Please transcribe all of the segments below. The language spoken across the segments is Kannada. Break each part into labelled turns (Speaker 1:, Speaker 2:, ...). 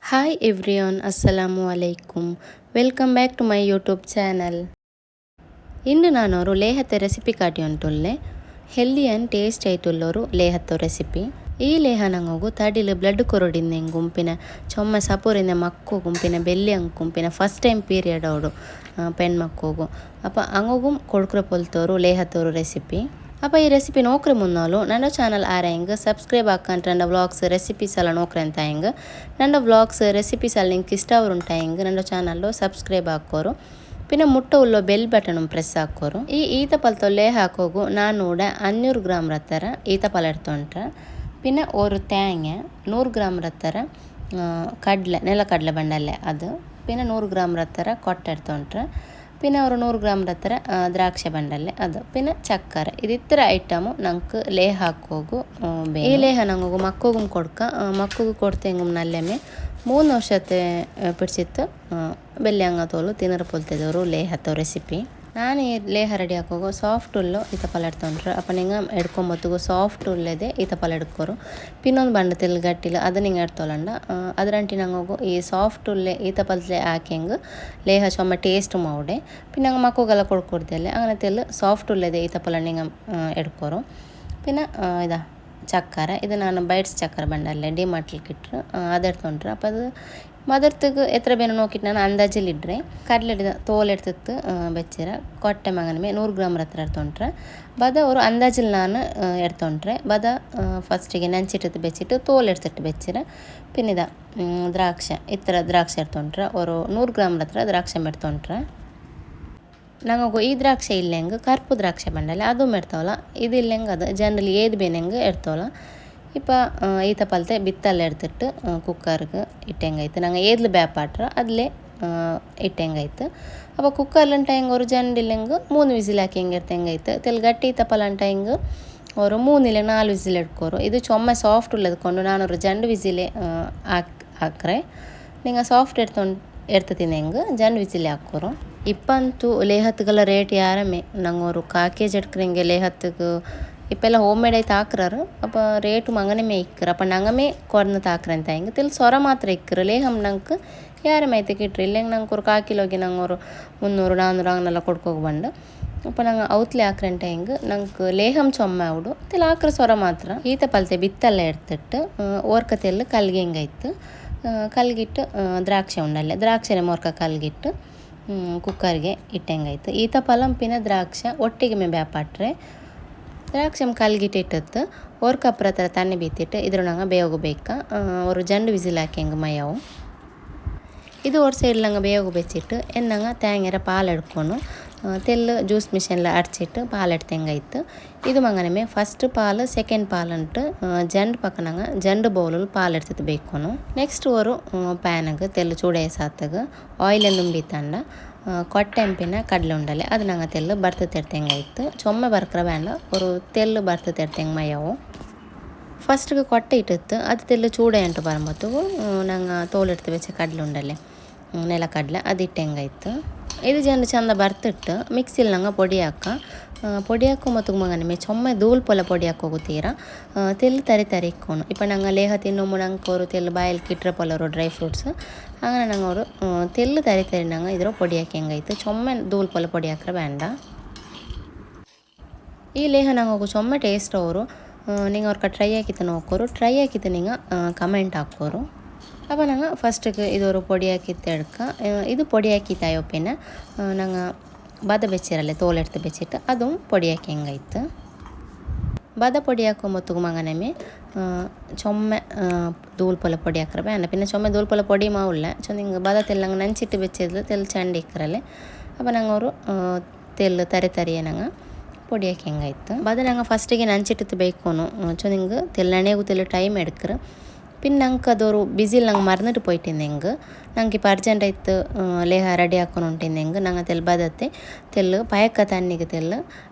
Speaker 1: Hi everyone, Assalamu alaikum. Welcome back to my YouTube channel. ಇಂದು ನಾನು ಲೇಹത്തെ ರೆಸಿಪಿ ಕಾಟಿ ಉಂಟುಲ್ಲೆ ಹೆಲ್ದಿ ಆ್ಯಂಡ್ ಟೇಸ್ಟ್ ಆಯ್ತುಳ್ಳೋರು ಲೇಹತ್ತು ರೆಸಿಪಿ ಈ ಲೇಹ ನಂಗೋಗು ತಡಿಲು ಬ್ಲಡ್ ಕೊರಡಿಂದ ಗುಂಪಿನ ಚೊಮ್ಮ ಸಪೂರಿಂದ ಮಕ್ಕು ಗುಂಪಿನ ಬೆಲ್ಲಿ ಹಂಗೆ ಗುಂಪಿನ ಫಸ್ಟ್ ಟೈಮ್ ಪೀರಿಯಡ್ ಅವಡು ಪೆಣ್ಮಕ್ಕೋಗು ಅಪ್ಪ ಹಂಗೋಗು ಕೊಡ್ಕ್ರ ಪೊಲ್ತೋರು ಲೇಹತ್ತೋರು ರೆಸಿಪಿ അപ്പോൾ ഈ റെസിപ്പി നോക്കറ് മുന്നാലോ ನನ್ನ ಚಾನಲ್ ಆರೆಂಗೆ ಸಬ್ಸ್ಕ್ರೈಬ್ ಹಾಕಂತ ನನ್ನ ವ್ಲಾಗ್ಸ್ ರೆಸಿಪೀಸ್ ಎಲ್ಲ ನೋಕ್ರೆ ಅಂತ ಹೆಂಗೆ ನನ್ನ ವ್ಲಾಗ್ಸ್ ರೆಸಿಪೀಸ್ ಎಲ್ಲ ನಿಂಗೆ ಇಷ್ಟ ಅವರುಂಟ ಹೆಂಗೆ ನನ್ನ ಚಾನಲ್ಲು ಸಬ್ಸ್ಕ್ರೈಬ್ ಹಾಕೋರು പിന്നെ മുട്ട ഉള്ള ബെൽ ബട്ടണും പ്രസ് ಹಾಕೋರು ಈ ಈತಪಲ್తో ಲೇಹ ಹಾಕೋಗು ನಾನೂಡ 500 ಗ್ರಾಮ್ ರತ್ತರ ಈತಪಲ എടുത്തോണ്ട്ರೆ പിന്നെ ഒരു തേങ്ങ 100 ಗ್ರಾಮ್ ರತ್ತರ ಕಡಲೆ ನೆಲಕಡಲೆ ಬಂಡಲೆ ಅದು പിന്നെ 100 ಗ್ರಾಮ್ ರತ್ತರ ಕೊಟ್ಟೆ എടുത്തോണ്ട്ರೆ പിന്നെ ഒരു 100 ಗ್ರಾಮ್ ರತ್ತರ ದ್ರಾಕ್ಷಿ ಬಂಡಲೆ ಅದು പിന്നെ ಚಕ್ಕರೆ ಇದಿತ್ತರ ಐಟಮು ನಂಗೆ ಲೇಹ ಹಾಕೋಗು ಈ ಲೇಹ ನಂಗೆ ಮಕ್ಕೋಗು ಕೊಡ್ಕ ಮಕ್ಕೋಗು ಕೊಡ್ತೆಂಗು ನಲ್ಲೆಮೆ 3 ವರ್ಷത്തെ പിടിച്ചിട്ട് ಬೆಲ್ಯಾಂಗ ತೋಲು ತಿನ್ನರ ಪೊಲ್ತಿದ್ದವರು ಲೇಹತ್ತೋ ರೆಸಿಪಿ ನಾನು ಈ ಲೇಹ ರೆಡಿ ಹಾಕೋಗು ಸಾಫ್ಟ್ ಉಲ್ಲು ಈತ ಪಲ ಎಡ್ತೊಂಡ್ರೆ ಅಪ್ಪ ನಿಂಗೆ ಎಡ್ಕೊಂಬತ್ತಿಗೂ ಸಾಫ್ಟ್ ಉಳ್ಳೇದೆ ಈತ ಪಲ ಎಡ್ಕೋರು ಪಿನ್ನೊಂದು ಬಂಡ ತೆಲ್ ಗಟ್ಟಿಲ್ಲ ಅದು ನಿಂಗೆ ಎಡ್ತೊಲಂಡ ಅದರಂಟಿ ನಂಗೆ ಹೋಗು ಈ ಸಾಫ್ಟ್ ಉಲ್ಲೆ ಈತ ಪಲ್ಲೆ ಹಾಕ್ಯಂಗೆ ಲೇಹ ಚೊಮ್ಮ ಟೇಸ್ಟ್ ಮೌಡೆ പിന്നെ ನಂಗೆ ಮಕ್ಕೋಗೆಲ್ಲ ಕೊಡ್ಕೊಡ್ದೆಲ್ಲ അങ്ങനെ ತೆಲ್ ಸಾಫ್ಟ್ ಉಳ್ಳೇದೆ ಈತ ಪಲ ನಿಂಗೆ ಎಡ್ಕೋರು പിന്നെ ഇതാ ചക്കര ഇത് ನಾನು ബൈറ്റ്സ് ചക്കര ಬಂಡല്ലേ ಡಿಮಾರ್ಟ್ಲಿ കിട്ടും അതെടുത്തോണ്ട്ರೆ അപ്പോൾ അത് മദർത്തക്ക് എത്ര പേര് നോക്കിയിട്ട് ನಾನು ಅಂದಾಜಿಲಿಡ್ರೆ ಕಡಲೆ ತೋಲೆಡ್ತಿತ್ತು ಬೆಚ್ಚಿರ ಕೊಟ್ಟೆ ಮಗನಮೆ 100 ಗ್ರಾಮ್ ಹತ್ರ ಎಡ್ತೊಂಡ್ರೆ ಬದ ಅವರು ಅಂದಾಜಿಲ್ ನಾನು ಎಡ್ತೊಂಡ್ರೆ ಬದ ಫಸ್ಟಿಗೆ ನೆಂಚಿಟ್ಟು ಬೆಚ್ಚಿಟ್ಟು ತೋಲೆಡ್ತಿಟ್ಟು ಬೆಚ್ಚಿರ ಪಿನ್ನಿದ ದ್ರಾಕ್ಷ ಇತರ ದ್ರಾಕ್ಷಿ ಎಡ್ತೊಂಡ್ರೆ ಅವರು 100 ಗ್ರಾಮ್ ಹತ್ರ ದ್ರಾಕ್ಷಿ ಎಡ್ತೊಂಡ್ರೆ ನಂಗೆ ಈ ದ್ರಾಕ್ಷಿ ಇಲ್ಲೆಂಗೆ ಕರ್ಪು ದ್ರಾಕ್ಷಿ ಬಂಡಲೆ ಅದು ಮೆಡ್ತಾವಲ್ಲ ಇದು ಇಲ್ಲೆಂಗೆ ಅದು ಜನರಲಿ ಏದು ಬೇನೆಂಗೆ ಎಡ್ತಾವಲ್ಲ ಇಪ್ಪ ಈತ ಪಲ್ತೆ ಬಿತ್ತಲ್ಲ ಎಡ್ತಿಟ್ಟು ಕುಕ್ಕರ್ಗೆ ಇಟ್ಟೆಂಗಾಯ್ತು ನಂಗೆ ಏದ್ಲು ಬ್ಯಾಪಾಟ್ರ ಅದ್ಲೇ ಇಟ್ಟೆಂಗಾಯ್ತು ಅಪ್ಪ ಕುಕ್ಕರ್ಲಂಟ ಹೆಂಗೆ ಅವರು ಜಂಡಿಲ್ಲೆಂಗೆ 3 ವಿಸಿಲ್ ಹಾಕಿ ಹೆಂಗೆ ಇರ್ತೆಂಗಾಯ್ತು ತೆಲ್ ಗಟ್ಟಿ ತಪ್ಪಲಂಟ ಹೆಂಗೆ ಅವರು 3 ಇಲ್ಲ 4 ವಿಸಿಲ್ ಎಡ್ಕೋರು ಇದು ಚೊಮ್ಮೆ ಸಾಫ್ಟ್ ಉಳ್ಳದ್ಕೊಂಡು ನಾನು ಜಂಡು ವಿಸಿಲೆ ಹಾಕ್ರೆ ನಿಂಗೆ ಸಾಫ್ಟ್ ಎಡ್ತತೀನಿ ಹೆಂಗೆ ಜಂಡು ವಿಸಿಲೆ ಹಾಕೋರು ಇಪ್ಪಂತೂ ಲೇಹತ್ತುಗಳ ರೇಟ್ ಯಾರಮೆ ನಂಗೆ ಕಾಕೆ ಜಡ್ಕ್ರಂಗೆ ಲೇಹತ್ತಿಗೆ ಇಪ್ಪೆಲ್ಲ ಹೋಮ್ ಮೇಡ್ ಆಯ್ತು ಹಾಕ್ರಾರು ಅಪ್ಪ ರೇಟು ಮಂಗನಮೇ ಇಕ್ಕರು ಅಪ್ಪ ನಂಗಮೇ ಕೊರ್ನ ತಾಕ್ರ ಅಂತ ಹೆಂಗೆ ತಿಲ್ ಸೊರ ಮಾತ್ರ ಇಕ್ಕರು ಲೇಹಮ್ ನಂಗೆ ಯಾರಮೇ ಐತೆ ಕಿಟ್ರಿ ಇಲ್ಲೆಂಗೆ ನಂಗೆ ஒரு 1 ಕಿಲೋಗೆ ನಂಗೆ 300 400 ಹಂಗೆಲ್ಲ ಕೊಡ್ಕೋಗಿ ಬಂದು ಅಪ್ಪ ನಂಗೆ ಔತ್ಲೆ ಹಾಕ್ರಂಟ ಹೆಂಗೆ ನಂಗೆ ಲೇಹಮ್ ಚೊಮ್ಮೆ ಅವಡು ತಿಲ್ ಹಾಕ್ರ ಸೊರ ಮಾತ್ರ ಈತ ಪಲ್ತೆ ಬಿತ್ತಲ್ಲ ಎಡ್ತಿಟ್ಟು ಓರ್ಕತೆಲ್ಲ ಕಲ್ಗೆ ಹೆಂಗಾಯ್ತು ಕಲ್ಗಿಟ್ಟು ದ್ರಾಕ್ಷಿ ಉಂಡಲ್ಲೇ ದ್ರಾಕ್ಷಿನ ಮೋರ್ಕ ಕಲ್ಗಿಟ್ಟು ಕುಕ್ಕರ್ಗೆ ಇಟ್ಟಂಗಾಯ್ತು ಈತ ಪಲಂಪಿನ ದ್ರಾಕ್ಷ ಒಟ್ಟಿಗೆ ಮೇ ಬ್ಯಾಪಾಟ್ರೆ ದ್ರಾಕ್ಷಿ ಕಲ್ಗಿಟ್ಟು ಇಟ್ಟತ್ತು ஒரு ಕಪ್ರ ಹತ್ರ ತಣ್ಣಿ ಬೀತಿಟ್ಟು ಇದ್ರ ನಂಗೆ ಬೇಯೋಗಬೇಕಾ ஒரு ಜಂಡು ವಿಸಿಲ್ ಹಾಕಿ ಹೆಂಗೆ ಮಯವು ಇದು ஒரு ಸೈಡ್ ನಂಗೆ ಬೇಯೋಗು ಬೆಚ್ಚಿಟ್ಟು ಎನ್ನಂಗೆ ತೇಂಗೆರ ಪಾಲು ಎಡ್ಕೊಂಡು ತೆಲ್ಲು ಜ್ಯೂಸ್ ಮಿಷನ್ಲ ಅಡ್ಚಿಟ್ಟು ಪಾಲು ಎಡ್ತೆಂಗಾಯ್ತು ಇದು ಮಂಗನಮೆ ಫಸ್ಟ್ ಪಾಲು ಸೆಕೆಂಡ್ ಪಾಲಂಟು ಜಂಡು ಪಕ್ಕನಂಗೆ ಜಂಡು ಬೌಲಲ್ಲಿ ಪಾಲು ಎಡ್ತಿತ್ತು ಬೇಕೋನು ನೆಕ್ಸ್ಟ್ ஒரு ಪ್ಯಾನಾಗ ತೆಲ್ಲು ಚೂಡೆ ಸಾತಾಗ ಆಯಿಲ್ ತುಂಬಿತ್ತಂಡ ಕೊಟ್ಟೆಂಪಿನ ಕಡಲೆ ಉಂಡಲೆ ಅದು ನಂಗೆ ತೆಲ್ಲು ಬರ್ತು ತೆಡ್ತೆಂಗಾಯ್ತು ಚೊಮ್ಮೆ ಬರ್ಕ್ರ ಬೇಡ ஒரு ತೆಲ್ಲು ಬರ್ತು ತೆಡ್ತೆಂಗೆ ಮಯವು ಫಸ್ಟ್ಗೆ ಕೊಟ್ಟೆ ಇಟ್ಟಿತ್ತು ಅದು ತೆಲ್ಲು ಚೂಡೆ ಅಂಟು ಬರಂಬತ್ತು ನಂಗೆ ತೋಲೆಡ್ತು ಬೆಚ್ಚ ಕಡಲೆ ಉಂಡಲೆ ನೆಲಕಡಲೆ ಅದು ಇಟ್ಟೆಂಗಾಯ್ತು ಇದು ಜನ ಚಂದ ಬರ್ತಿಟ್ಟು ಮಿಕ್ಸಿಲಿ ನಂಗೆ ಪೊಡಿ ಹಾಕೋ ಮತ್ತು ಮಗನಮೆ ಚೊಮ್ಮೆ ಧೂಲ್ ಪೊಲ ಪೊಡಿ ಹಾಕೋಗುತ್ತೀರ ತೆಲ್ಲು ತರಿ ಇಕ್ಕೋನು ಇಪ್ಪ ನಂಗೆ ಲೇಹ ತಿನ್ನೊಮ್ಮು ನಂಗೆ ಅವರು ತೆಲ್ಲು ಬಾಯಲ್ಲಿ ಕಿಟ್ರೆ ಪೊಲವರು ಡ್ರೈ ಫ್ರೂಟ್ಸ್ അങ്ങനെ ನಂಗೆ ಅವರು ತೆಲ್ಲು ತರಿ ನಂಗೆ ಇದ್ರ ಪೊಡಿ ಹಾಕಿ ಹೆಂಗಾಯ್ತು ಚೊಮ್ಮೆ ಧೂಲ್ ಪೊಲ ಪೊಡಿ ಹಾಕ್ರೆ ಬೇಡ ಈ ಲೇಹ ನಂಗೆ ಹೋಗು ಚೊಮ್ಮೆ ಟೇಸ್ಟ್ ಅವರು ನಿಂಗೆ ಅವ್ರ ಟ್ರೈ ಹಾಕಿತ್ತು ನೋಕೋರು ಟ್ರೈ ಹಾಕಿತ್ತು ನಿಂಗೆ ಕಮೆಂಟ್ ಹಾಕೋರು അപ്പോൾ ഞങ്ങൾ ഫസ്റ്റൊക്കെ ഇതൊരു പൊടിയാക്കിയിട്ട് എടുക്കുക ഇത് പൊടിയാക്കിയിട്ടായോപ്പിന്നെ ഞങ്ങൾ ബദ വെച്ചിരല്ലേ തോലെടുത്ത് വെച്ചിട്ട് അതും പൊടിയാക്കി ಹೆಂಗಾಯ್ತು ಬದ പൊടി ಹಾಕೊಂಬತ್ತು ಮಗನಮೆ ಚೊಮ್ಮೆ ಧೂಲ್ ಪೊಲ പൊടി ಹಾಕ್ರೆ ಬೇಡ പിന്നെ ಚೊಮ್ಮೆ ಧೂಲ್ ಪೊಲ പൊടി ಮಾವುಲ್ಲ ಚೊ ನಿಂಗೆ ಬದ ತೆಲ್ಲಂಗೆ ನೆಂಚಿಟ್ಟು ಬೆಚ್ಚಿದ್ಲು ತೆಲ್ ಚಂಡಿ ಇಕ್ಕರಲ್ಲೇ അപ്പോൾ ഞങ്ങൾ ഒരു ತೆಲ್ಲು ತರಿಯೇ ನಂಗೆ പൊടി ಹಾಕಿ ಹೆಂಗಾಯ್ತು ಬದ ನಂಗೆ ಫಸ್ಟಿಗೆ ನೆಂಚಿಟ್ಟು ಬೇಕೋನು ಚೊ ನಿಂಗೆ ತೆಲ್ಲಣೆಗೂ ತೆಲ್ಲು ಟೈಮ್ ಎಡ್ಕರು പിന്നെ ഞങ്ങൾക്ക് അതൊരു ബിസിയിൽ ഞങ്ങൾ മറന്നിട്ട് പോയിട്ടുണ്ടെങ്കിൽ ഞങ്ങൾക്ക് ഇപ്പോൾ അർജൻറ്റ് ആയിട്ട് ലേഹ ರೆಡಿ ಹಾಕೊಂಡು ಉಂಟಿಂದೆಂಗೆ ನಂಗೆ ತೆಲ್ ಬದತ್ತೆ ತೆಲ್ಲು ಪಯಕ್ಕ ತಣ್ಣಿಗೆ ತೆಲ್ಲು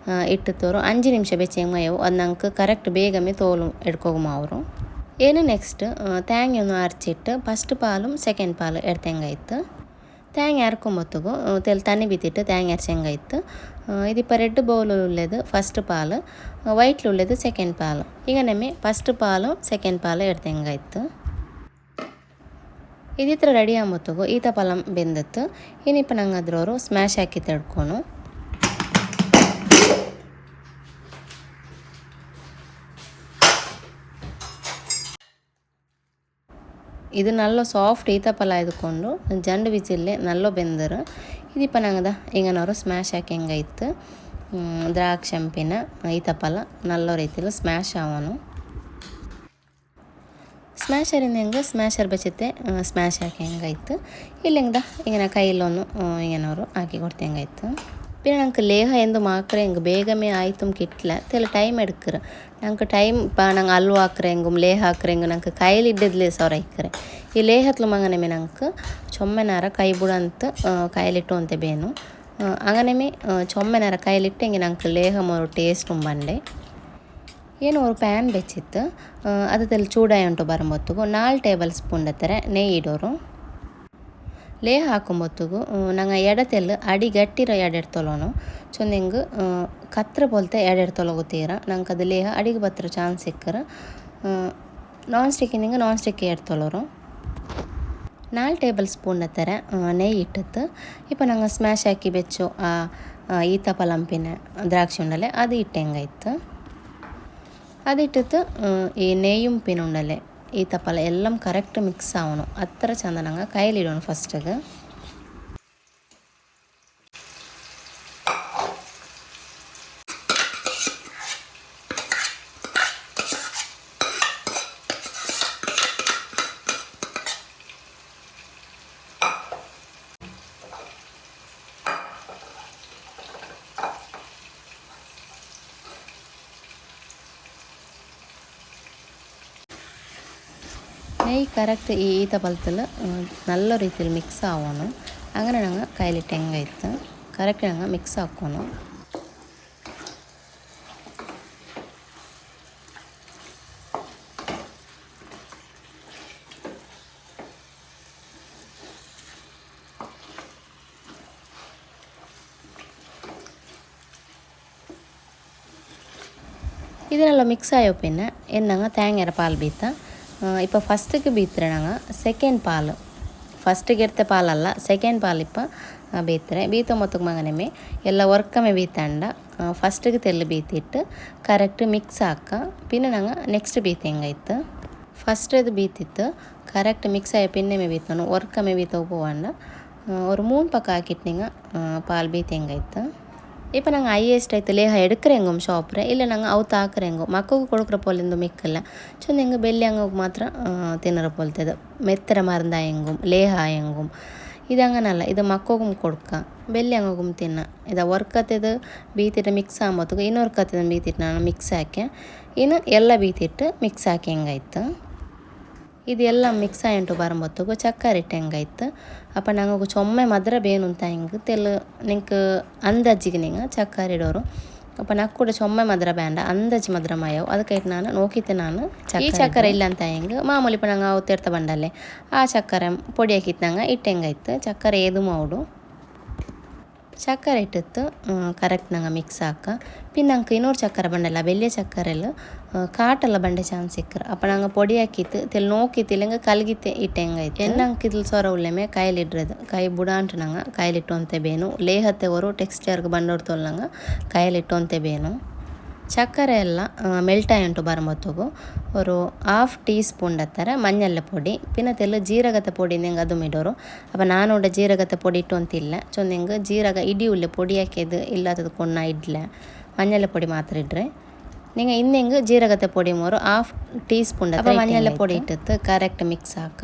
Speaker 1: ಇಟ್ಟುತ್ತೋರು 5 ನಿಮಿಷ ಬೆಚ್ಚಂಗೆ ಮಯವು ಅದು ನಂಗೆ ಕರೆಕ್ಟ್ ಬೇಗಮೇ ತೋಲು ಎಡ್ಕೋಗು ಮಾವರು ಏನು ನೆಕ್ಸ್ಟ್ ತೇಂಗೆಯನ್ನು ಅರ್ಚಿಟ್ಟು ಫಸ್ಟ್ ಪಾಲು ಸೆಕೆಂಡ್ ಪಾಲು ಎಡ್ತೆಂಗಾಯ್ತು ತೇಂಗೆ ಹರ್ಕೊಂಬತ್ತಿಗೂ ತೆಲ್ ತಣ್ಣಿ ಬಿತ್ತಿಟ್ಟು ತೇಂಗೆ ಹರ್ಚಂಗಾಯ್ತು ഇതിപ്പോൾ റെഡ് ബൗളിലുള്ളത് ഫസ്റ്റ് പാല് വൈറ്റിലുള്ളത് സെക്കൻഡ് പാല് ಈಗ ನಮಗೆ ಫಸ್ಟ್ ಪಾಲು ಸೆಕೆಂಡ್ ಪಾಲು ಎಡ್ತೆಂಗಾಯ್ತು ಇದಿತ್ರ ರೆಡಿ ಆಗುತ್ತಗೋ ಈತ ಪಲಂ ಬೆಂದತ್ತು ಇನ್ನಿಪ್ಪ ನಂಗೆ ಅದ್ರವರು ಸ್ಮ್ಯಾಶ್ ಹಾಕಿ ತಡ್ಕೊನು. ಇದು ನಲ್ಲ ಸಾಫ್ಟ್ ಈತ ಪಲ ಆಯ್ದುಕೊಂಡು ಜಂಡು ಬಿಸಿಲೇ ನಲ್ಲೋ ಬೆಂದರು ಇದಿಪ್ಪ ನಂಗದ ಹಿಂಗನವರು ಸ್ಮ್ಯಾಶ್ ಹಾಕಿ ಹೆಂಗಾಯ್ತು ದ್ರಾಕ್ಷಂಪಿನ ಈತ ಪಲ ನಲ್ಲೋ ರೀತಿಯಲ್ಲಿ ಸ್ಮ್ಯಾಶ್ ಆವನು. ಸ್ಮ್ಯಾಶರಿಂದ ಹೆಂಗೆ ಸ್ಮ್ಯಾಶರ್ ಬಚ್ಚತ್ತೆ ಸ್ಮ್ಯಾಶ್ ಹಾಕಿ ಹೆಂಗಾಯ್ತು ಇಲ್ಲಿ ಹೆಂಗ್ದ ಹಿಂಗೆ ಕೈಲೊಂದು ಹಿಂಗೇನವರು ಹಾಕಿ ಕೊಡ್ತೆ ಹೆಂಗಾಯ್ತು. പിന്നെ ഞങ്ങൾക്ക് ലേഹ എന്ത് മാക്കറ എങ്കിൽ വേഗമേ ആയിത്തും കിട്ടില്ല ചില ടൈം എടുക്കറ ഞങ്ങൾക്ക് ടൈം ഇപ്പോൾ ഞങ്ങൾ അൽവ ആക്കറെങ്കും ലേഹ ആക്കറെങ്കും ഞങ്ങൾക്ക് കയ്യിലിಡ್ಡದ್ಲೇ ಸೊರೈಕರೆ ಈ ಲೇಹತ್ಲು ಮಂಗನೆಮೆ ನಂಗೆ ಚೊಮ್ಮೆನಾರ ಕೈ ಬುಡಂತ ಕೈಲಿಟ್ಟು ಅಂತೆ ಬೇನು ಅಂಗನೆಮೆ ಚೊಮ್ಮೆನಾರ ಕೈಲಿಟ್ಟೆಂಗೆ ನಂಗೆ ಲೇಹ ಮರು ಟೇಸ್ಟ್ ಬಂಡೆ ಏನು ஒரு ಪ್ಯಾನ್ ಬೆಚ್ಚಿತ್ತು ಅದರಲ್ಲಿ ಚೂಡಾಯ ಉಂಟು ಬರುಂಬೊತ್ತಿಗೂ 4 ಟೇಬಲ್ ಸ್ಪೂನ್ ಹತ್ತಿರ ನೆಯ್ಯಿ ಇಡೋರು. ಲೇಹ ಹಾಕೊಂಬೊತ್ತಿಗೂ ನಂಗೆ ಎಡತೆಲ್ಲ ಅಡಿ ಗಟ್ಟಿರ ಎಡೆಡ್ ತೊಲೋನು ಚೊಂದಿಂಗೆ ಕತ್ರ ಪೋಲ್ತೆ ಎಡೆಡ್ ತೊಲಗುತ್ತೀರ ನಂಗೆ ಅದು ಲೇಹ ಅಡಿಗೆ ಬತ್ತರ ಚಾನ್ಸ್ ಸಿಕ್ಕರ ನಾನ್ ಸ್ಟಿಕ್ಕಿನಿಂಗೆ ನಾನ್ ಸ್ಟಿಕ್ ಎಡ್ ತೊಲೋರು. 4 ಟೇಬಲ್ ಸ್ಪೂನ್ ಹತ್ತಿರ ನೆಯ್ಯಿ ಇಟ್ಟಿತ್ತು ಇಪ್ಪ ನಂಗೆ ಸ್ಮ್ಯಾಶ್ ಹಾಕಿ ಬೆಚ್ಚು ಈತ ಪಲಂಪಿನ ದ್ರಾಕ್ಷಿ ಉಂಡಲೆ ಅದು ಇಟ್ಟು ಹೆಂಗಾಯ್ತು അതിട്ടിട്ട് ഈ നെയ്യും പിന്നെ ഉണ്ടല്ലേ ഈ തപ്പല എല്ലാം കറക്റ്റ് മിക്സ് ആവണം അത്ര ചന്ദനങ്ങ കയ്യിലിടണം ഫസ്റ്റൊക്കെ. നെയ്യ് കറക്റ്റ് ഈ ഈത്ത പഴത്തിൽ നല്ല രീതിയിൽ മിക്സ് ആവണം അങ്ങനെ ഞങ്ങൾ കയ്യിലിട്ട് ಹೆಂಗಾಯ್ತು ಕರೆಕ್ಟ್ ഞങ്ങൾ മിക്സ് ആക്കണം. ഇതിനെല്ലാം മിക്സ് ആയോ പിന്നെ എന്നങ്ങ് തേങ്ങയുടെ പാൽ ബീത്ത இப்போ ஃபஸ்ட்டுக்கு ಬೀತ್ರೆನಾಗ ಸೆಕೆಂಡ್ ಪಾಲು ಫಸ್ಟಿಗೆ ಎಡ್ತೆ ಪಾಲಲ್ಲ ಸೆಕೆಂಡ್ ಪಾಲು ಇಪ್ಪ ಬೀತ್ರೆ ಬೀತ ಮೊತ್ತಕ್ಕೆ ಮಗನೆಮೆ ಎಲ್ಲ ವರ್ಕಮೆ ಬೀತಂಡ ಫಸ್ಟಿಗೆ ತೆಲ್ಲು ಬೀತಿಟ್ಟು ಕರೆಕ್ಟ್ ಮಿಕ್ಸ್ ಹಾಕ ಪಿನ್ನ ನಂಗೆ ನೆಕ್ಸ್ಟ್ ಬೀತ ಹೆಂಗಾಯ್ತು ಫಸ್ಟ್ ಇದು ಬೀತಿತ್ತು ಕರೆಕ್ಟ್ ಮಿಕ್ಸ್ ಆಗಿ ಪಿನ್ನೆಮೆ ಬೀತನು ವರ್ಕಮೆ ಬೀತ ಹೋಗಂಡ ஒரு 3 பக்கம் ஆக்கிட்டிங்க பால் பீத் ಹೆಂಗಾಯ್ತು. இப்போ நாங்கள் ஹையஸ்ட் ஆயிட்டு லேஹ எடுக்கிறேங்கும் ஷாப்ರೆ இல்லை நாங்கள் ಅವು ತಾಕರೆಂಗು ಮಕ್ಕಳಿಗೆ ಕೊಡಕ್ರ ಪೋಲಿಂದು ಮಿಕ್ಕಲ್ಲ ಚಂದ ಹೆಂಗೆ ಬೆಲ್ಲಿ ಹಂಗೋಗಿ ಮಾತ್ರ ತಿನ್ನರ ಪೋಲ್ತದ ಮೆತ್ತರ ಮರಂದ ಹೆಂಗುം ಲೇಹ ಹೆಂಗುം ഇതങ്ങനല്ല ഇത് മക്കൾക്കും കൊടുക്കുക ಬೆಲ್ಲಿ ಹಂಗೋಗುം ತಿನ್ನ ಇದು ವರ್ಕತ್ತದು ಬೀತಿಟ್ಟು ಮಿಕ್ಸ್ ಆಗೋದು ಇನ್ನೊರು ಕತ್ತದ ಬೀತಿಟ್ಟು ನಾನು ಮಿಕ್ಸ್ ಹಾಕಿ ಇನ್ನು ಎಲ್ಲ ಬೀತಿಟ್ಟು ಮಿಕ್ಸ್ ಹಾಕಿ ಹೆಂಗಾಯ್ತು ಇದೆಲ್ಲ ಮಿಕ್ಸ್ ಆಯಿಂಟು ಬರುಂಬೊತ್ತಿಗೂ ಚಕ್ಕರೆ ಇಟ್ಟು ಹೆಂಗಾಯ್ತು ಅಪ್ಪ ನಂಗೆ ಚೊಮ್ಮೆ ಮದ್ರ ಬೇನು ಅಂತ ಹಿಂಗೆ ತೆಲ್ಲು ನಿಂಗೆ ಅಂದಾಜಿಗೆ ನಿಂಗೆ ಚಕ್ಕರೆ ಇಡೋರು ಅಪ್ಪ ನಕ್ಕು ಕೂಡ ಚೊಮ್ಮೆ ಮದ್ರ ಬೇಂಡ ಅಂದಾಜು ಮದ್ರ ಮಾಯವು ಅದಕ್ಕೆ ನಾನು ನೋಕಿತ್ತೆ ನಾನು ಈ ಚಕ್ಕರೆ ಇಲ್ಲ ಅಂತ ಹೆಂಗೆ ಮಾಮೂಲಿ ಇಪ್ಪ ನಂಗೆ ಅವತ್ತಿರ್ತ ಬಂಡಲ್ಲೇ ಆ ಚಕ್ಕರೆ ಪೊಡಿ ಹಾಕಿತ್ತು ನಂಗೆ ಇಟ್ಟು ಹೆಂಗಾಯ್ತು ಚಕ್ಕರೆ ಏದು ಮೌಡು ಚಕ್ಕರೆ ಇಟ್ಟಿತ್ತು ಕರೆಕ್ಟ್ ನಂಗೆ ಮಿಕ್ಸ್ ಹಾಕ ಪಿನ್ ನಂಗೆ ಇನ್ನೂರು ಚಕ್ಕರೆ ಬಂಡಲ್ಲ ಬೆಳ್ಳಿಯ ಚಕ್ಕರೆಲ್ಲ ಕಾಟೆಲ್ಲ ಬಂಡೆ ಚಾನ್ಸ್ ಸಿಕ್ಕರು ಅಪ್ಪ ನಂಗೆ ಪೊಡಿ ಹಾಕಿತ್ತು ತೆಲ್ ನೋಕಿತ್ತು ಇಲ್ಲಂಗೆ ಕಲ್ಗಿತ್ತೆ ಇಟ್ಟು ಹೆಂಗಾಯ್ತು ಎನ್ನಂಗೆ ಇದ್ಲು ಸೊರ ಉಳ್ಳೆಮೆ ಕೈಲಿಡ್ರದು ಕೈ ಬುಡಾಂಟು ನಂಗೆ ಕೈಲಿಟ್ಟು ಅಂತೆ ಬೇನು ಲೇಹತ್ತೆ ಅವರು ಟೆಕ್ಸ್ಚರ್ಗೆ ಬಂದೋಡು ತೊಲ್ಲಂಗೆ ಕೈಲಿಟ್ಟು ಅಂತೆ ಬೇನು ಚಕ್ಕರೆ ಎಲ್ಲ ಮೆಲ್ಟ್ ಆಯುಂಟು ಬರುಂಬೊತ್ತಿಗೂ ഒരു 1/2 ടീസ്പൂൺ ಹತ್ತಿರ മഞ്ഞൾ പൊടി പിന്നെ ತೆಲ್ಲು ಜೀರಗದ ಪೊಡಿ ನೆಂಗೆ ಅದು ಇಡೋರು ಅಪ್ಪ ನಾನು ಉಂಡ ಜೀರಗದ ಪೊಡಿ ಇಟ್ಟು ಅಂತಿಲ್ಲ ಚೊಂದೆಂಗೆ ಜೀರಗ ಇಡೀ ಉಳ್ಳೆ ಪೊಡಿ ಹಾಕಿದ್ದು ಇಲ್ಲದ ಕೊಣ್ಣ ಇಡ್ಲ ಮഞ്ഞಳ പൊടി ಮಾತ್ರ ಇಡ್ರೆ നിങ്ങൾ ಇನ್ನೆಂಗೆ ಜೀರಗದ ಪೊಡಿ ಮೋರು 1/2 ಟೀಸ್ಪೂൺ ಹತ್ತಿರ ಮഞ്ഞಳ പൊടി ಇಟ್ಟಿತ್ತು ಕರೆಕ್ಟ್ ಮಿಕ್ಸ್ ಹಾಕ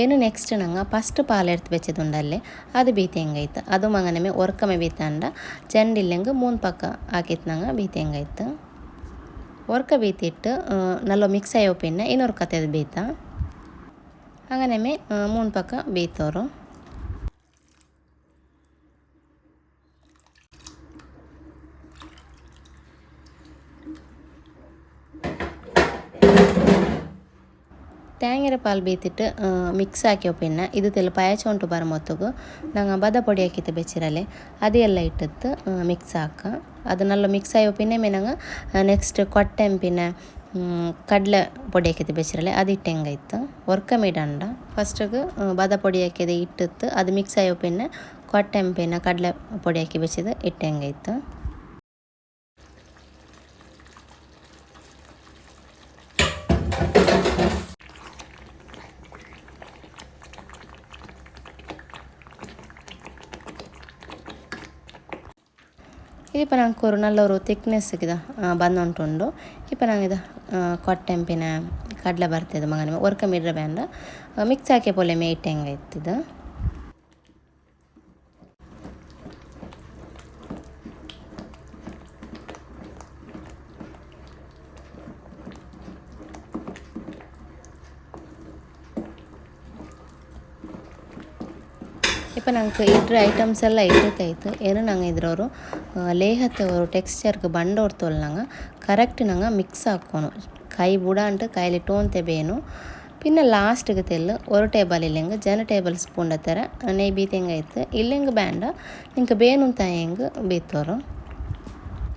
Speaker 1: ಏನು ನೆಕ್ಸ್ಟ್ ನಂಗೆ ಫಸ್ಟ್ ಪಾಲು ಎಡ್ತು ಬೆಚ್ಚದುಂಡಲ್ಲೇ ಅದು ಬೀತಿ ಹೆಂಗಾಯ್ತು ಅದು ಮಗನಮೆ ಒರ್ಕಮೆ ಬೀತಂಡ ಚೆಂಡಿಲ್ಲಂಗೆ 3 ಪಕ್ಕ ಹಾಕಿತ್ತು ನಂಗೆ ಬೀತಿ ಹೆಂಗಾಯ್ತು ಒರ್ಕ ಬೀತಿಟ್ಟು ನಲ್ಲ ಮಿಕ್ಸ್ ಆಯೋ ಪಿನ್ನ ಇನ್ನೊರು ಕತೆದು ಬೀತ ಹಂಗನೆಮೆ 3 ಪಕ್ಕ ಬೀತೋರು തേങ്ങയുടെ പാൽ ബീത്തിട്ട് മിക്സ് ആക്കിയോ പിന്നെ ഇത് തെല്ല് പായച്ചോണ്ട് ಬರುಂಬೊತ್ತಿಗೂ ನಂಗೆ ಬದ ಪೊಡಿ ಹಾಕಿತ್ತು ಬೆಚ್ಚಿರಲೆ ಅದೆಲ್ಲ ಇಟ್ಟಿತ್ತು ಮಿಕ್ಸ್ ಹಾಕ ಅದು ನಲ್ಲ ಮಿಕ್ಸ್ ಆಯೋ ಪಿನ್ನೆ ನಂಗೆ ನೆಕ್ಸ್ಟ್ ಕೊಟ್ಟೆಂ പിന്നെ ಕಡಲೆ ಪೊಡಿ ಹಾಕಿದ್ದು ಬೆಚ್ಚರಲೆ ಅದು ಇಟ್ಟು ಹೆಂಗಾಯ್ತು ಒರ್ಕ ಮೀಡಂಡ ಫಸ್ಟಿಗೆ ಬಾದ ಪೊಡಿ ಹಾಕಿದ ಇಟ್ಟಿತ್ತು ಅದು ಮಿಕ್ಸ್ ಆಯೋ ಪಿನ್ನೆ ಕೊಟ್ಟೆಂಪಿನ ಕಡಲೆ ಪೊಡಿ ಹಾಕಿ ಬೆಚ್ಚಿದ್ದು ಇಟ್ಟು ಹೆಂಗಾಯ್ತು. ಇಪ್ಪ ನಂಗೆ ಕೊರು ನಲ್ಲೊರು ತಿಕ್ನೆಸ್ಸಿಗೆ ಬಂದುಂಟುಂಡು ಇಪ್ಪ ನಂಗೆ ಕೊಟ್ಟೆಂಪಿನ ಕಡಲೆ ಬರ್ತಿದ್ದು ಮಗನ ಒರ್ಕ ಮಿಡ್ರೆ ಬ್ಯಾಂಡ ಮಿಕ್ಸ್ ಹಾಕಿ ಪೊಲೆ ಮೇಯ್ಟ್ ಹೆಂಗೆ ಇತ್ತಿದ್ದು. ಇಪ್ಪ ನಂಗೆ ಇಡ್ರ ಐಟಮ್ಸ್ ಎಲ್ಲ ಇಟ್ಟೈತು ಏನು ನಂಗೆ ಇದ್ರವರು ಲೇಹತ್ತವರು ಟೆಕ್ಸ್ಚರ್ಗೆ ಬಂಡೋರ್ತೋಲ್ ನಂಗೆ ಕರೆಕ್ಟ್ ನಂಗೆ ಮಿಕ್ಸ್ ಹಾಕೋನು ಕೈ ಬುಡ ಅಂಟು ಕೈಲಿ ಟೋನ್ತೆ ಬೇನು പിന്നെ ലാസ്റ്റിಗೆ ತೆಲ್ಲು ഒരു ಟೇಬಲ್ ಇಲ್ಲೆಂಗೆ ಜನ ಟೇಬಲ್ ಸ್ಪೂನ್ ಥರ ನೆಯ್ ಬೀತೆಂಗಾಯ್ತು ಇಲ್ಲೆಂಗೆ ಬ್ಯಾಂಡ ನಿಂಗೆ ಬೇನು ತಾಯಂಗೆ ಬೀತೋರು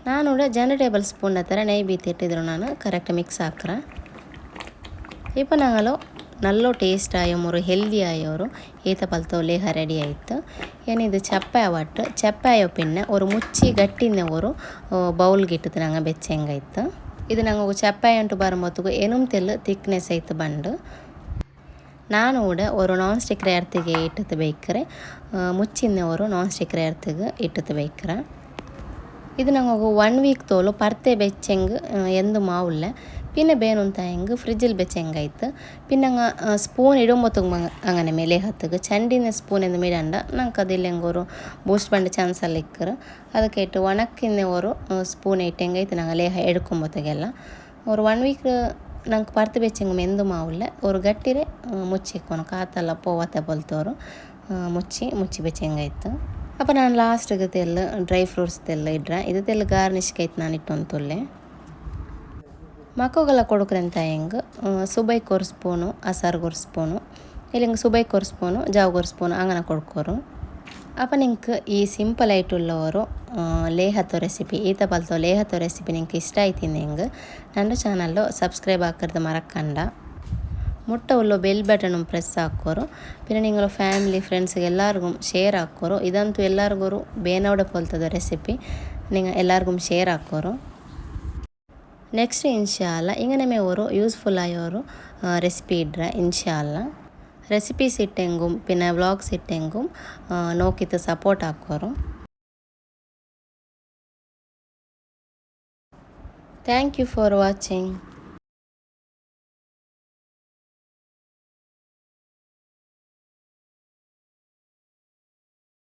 Speaker 1: ನಾನು ಕೂಡ ಜನ ಟೇಬಲ್ ಸ್ಪೂನ್ ಥರ ನೆಯ್ ಬೀತಿಟ್ಟಿದ್ರು ನಾನು ಕರೆಕ್ಟ್ ಮಿಕ್ಸ್ ಹಾಕ್ರ ಇಪ್ಪ ನಂಗಲು ನಲ್ಲೋ ಟೇಸ್ಟ್ ಆಯೋರು ಹೆಲ್ದಿ ಆಯೋರು ಈತ ಪಲ್ತೋ ಲೇಹ ರೆಡಿ ಆಯಿತು ಏನಿದು ಚಪ್ಪೆ ಅವಟ್ಟು ಚಪ್ಪೆ ಆಯೋ ಪಿನ್ನೆ ஒரு ಮುಚ್ಚಿ ಗಟ್ಟಿನ ஒரு ಬೌಲ್ಗೆ ಇಟ್ಟಿದ್ದು ನಂಗೆ ಬೆಚ್ಚಂಗಾಯ್ತು ಇದು ನಂಗೆ ಚಪ್ಪೆ ಅಂಟು ಬರುമ്പോತ್ತಿಗೂ ಏನೂ ತೆಲ್ಲು ತಿಕ್ನೆಸ್ ಆಯ್ತು ಬಂಡು ನಾನು ಕೂಡ ஒரு ನಾನ್ ಸ್ಟಿಕ್ ರೇರ್ತಿಗೆ ಇಟ್ಟದ್ದು ಬೇಕ್ರೆ ಮುಚ್ಚಿನ ஒரு ನಾನ್ ಸ್ಟಿಕ್ ರೇರ್ತಿಗೆ ಇಟ್ಟದ್ದು ಬೇಕ್ರೆ ಇದು ನಂಗೆ 1 ವೀಕ್ ತೋಲು ಪರ್ತೆ ಬೆಚ್ಚಂಗೆ ಎಂದು ಮಾವುಲ್ಲ പിന്നെ ಬೇನುಂತಾಯಂಗೆ ಫ್ರಿಜ್ಜಿൽ ಬೆಚ್ಚಂಗಾಯ್ತು പിന്നെ ಸ್ಪೂನ್ ಇಡುಂಬತ್ತಂಗೆ അങ്ങനെ ಮೇಲೆ ಹತ್ತಿಗೆ ಚಂಡಿನ ಸ್ಪೂನ್ ಎಂದು ಮಿಡಂಡ ನಂಗೆ ಅದಿಲ್ಲಂಗೆ ஒரு ಬೂಸ್ಟ್ ಬಂಡ ಚಾನ್ಸ್ ಅಲ್ಲಿ ಇಕ್ಕರು ಅದಕ್ಕೆ ಇಟ್ಟು ಒಣಕ್ಕಿನ್ನೆ ஒரு ಸ್ಪೂನ್ ಇಟ್ಟಂಗಾಯ್ತು ನಂಗೆ ಲೇಹ ಎಡ್ಕೊಂಬತ್ತಗೆಲ್ಲ ஒரு 1 ವೀಕ್ ನಂಗೆ ಪರ್ತೆ ಬೆಚ್ಚಂಗೆ ಮೆಂದು ಮಾವುಲ್ಲ ஒரு ಗಟ್ಟಿರೆ ಮುಚ್ಚಿಕ್ಕೋನು ಕಾತಲ್ಲ ಪೋವತ್ತೆ ಬಲ್ತೋರು ಮುಚ್ಚಿ ಬೆಚ್ಚಂಗಾಯ್ತು അപ്പോൾ ನಾನು ಲಾಸ್ಟಿಗೆ ತೆಲ್ಲು ಡ್ರೈ ಫ್ರೂಟ್ಸ್ ತೆಲ್ಲು ಇಡ್ರೆ ಇದು ತೆಲ್ಲು ಗಾರ್ನಿಷ್ಗೆ ಆಯ್ತು ನಾನು ಇಟ್ಟೊಂದು ತೊಲ್ಲೆ ಮಕ್ಕಳೆಲ್ಲ ಕೊಡುಕ್ರಂತ ಹೆಂಗೆ ಸುಬೈಕ್ ஒரு ಸ್ಪೂನು ಅಸಾರ್ಗೆ ஒரு ಸ್ಪೂನು ಇಲ್ಲಿಂಗೆ ಸುಬೈಕ್ ஒரு ಸ್ಪೂನು ಜಾವ್ಗೆ ஒரு ಸ್ಪೂನು ಅಂಗನ ಕೊಡ್ಕೋರು ಅಪ್ಪ ನಿಂಗೆ ಈ ಸಿಂಪಲ್ ಆಯ್ತುಳ್ಳವರು ಲೇಹತ್ತೋ ರೆಸಿಪಿ ಈತ ಪಲ್ತೋ ಲೇಹತ್ತೋ ರೆಸಿಪಿ ನಿಂಗೆ ಇಷ್ಟ ಆಯ್ತಿಂದ ಹೆಂಗೆ ನನ್ನ ಚಾನಲ್ಲು ಸಬ್ಸ್ಕ್ರೈಬ್ ಹಾಕಿರ್ದು ಮರಕ್ಕಂಡ ಮುಟ್ಟ ಉಳ್ಳೋ ಬೆಲ್ ಬಟನ್ ಪ್ರೆಸ್ ಹಾಕೋರು പിന്നെ നിങ്ങൾ ಫ್ಯಾಮಿಲಿ ಫ್ರೆಂಡ್ಸ್ಗೆ ಎಲ್ಲರಿಗೂ ಶೇರ್ ಹಾಕೋರು ಇದಂತೂ ಎಲ್ಲರಿಗೂ ಬೇನವಡೆ ಪೋಲ್ತದ ರೆಸಿಪಿ നിങ്ങൾ എല്ലാവർക്കും ಶೇರ್ ಹಾಕೋರು ನೆಕ್ಸ್ಟ್ ಇನ್ಶಾಲ್ಲ ಇಂಗನೆ ഒരു യൂസ്ഫുൾ ആയൊരു റെസിപ്പി ഇടുക ഇൻഷാല്ല റെസിപ്പീസ് ഇട്ടെങ്കും പിന്നെ വ്ളോഗ്സ് ഇട്ടെങ്കും നോക്കിയിട്ട് സപ്പോർട്ട് ആക്കോറും താങ്ക് യു ഫോർ വാച്ചിങ്.